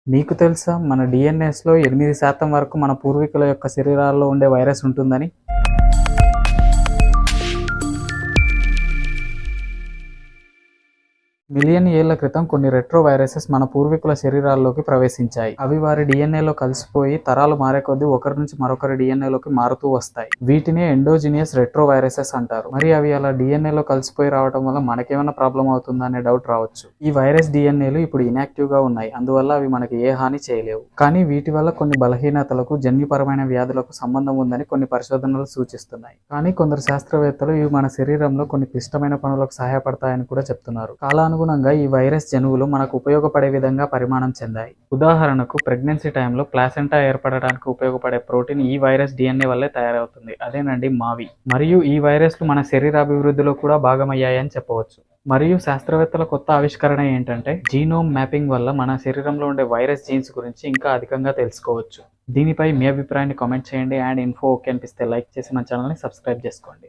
మీకు తెలుసా మన డిఎన్ఎస్లో 8% వరకు మన పూర్వీకుల యొక్క శరీరాల్లో ఉండే వైరస్ ఉంటుందని? మిలియన్ ఏళ్ల క్రితం కొన్ని రెట్రో వైరసెస్ మన పూర్వీకుల శరీరాల్లోకి ప్రవేశించాయి. అవి వారి డిఎన్ఏలో కలిసిపోయి తరాలు మారే కొద్దీ ఒకరి నుంచి మరొకరి డిఎన్ఏలోకి మారుతూ వస్తాయి. వీటినే ఎండోజినియస్ రెట్రో వైరసెస్ అంటారు. మరి అవి అలా డిఎన్ఏలో కలిసిపోయి రావడం వల్ల మనకేమైనా ప్రాబ్లం అవుతుందా అనే డౌట్ రావచ్చు. ఈ వైరస్ డిఎన్ఏలు ఇప్పుడు ఇనాక్టివ్ గా ఉన్నాయి, అందువల్ల అవి మనకి ఏ హాని చేయలేవు. కానీ వీటి వల్ల కొన్ని బలహీనతలకు, జన్యుపరమైన వ్యాధులకు సంబంధం ఉందని కొన్ని పరిశోధనలు సూచిస్తున్నాయి. కానీ కొందరు శాస్త్రవేత్తలు ఇవి మన శరీరంలో కొన్ని క్లిష్టమైన పనులకు సహాయపడతాయని కూడా చెప్తున్నారు. కాలానుగుణంగా ఈ వైరస్ జనువులు మనకు ఉపయోగపడే విధంగా పరిమాణం చెందాయి. ఉదాహరణకు ప్రెగ్నెన్సీ టైంలో ప్లాసెంటా ఏర్పడడానికి ఉపయోగపడే ప్రోటీన్ ఈ వైరస్ డిఎన్ఏ వల్లే తయారవుతుంది. అదేనండి మావి. మరియు ఈ వైరస్లు మన శరీరాభివృద్ధిలో కూడా భాగమయ్యాయని చెప్పవచ్చు. మరియు శాస్త్రవేత్తల కొత్త ఆవిష్కరణ ఏంటంటే జీనోమ్ మ్యాపింగ్ వల్ల మన శరీరంలో ఉండే వైరస్ జీన్స్ గురించి ఇంకా అధికంగా తెలుసుకోవచ్చు. దీనిపై మీ అభిప్రాయాన్ని కామెంట్ చేయండి. అండ్ ఇన్ఫో ఓకే అనిపిస్తే లైక్ చేసి మన ఛానల్ని సబ్స్క్రైబ్ చేసుకోండి.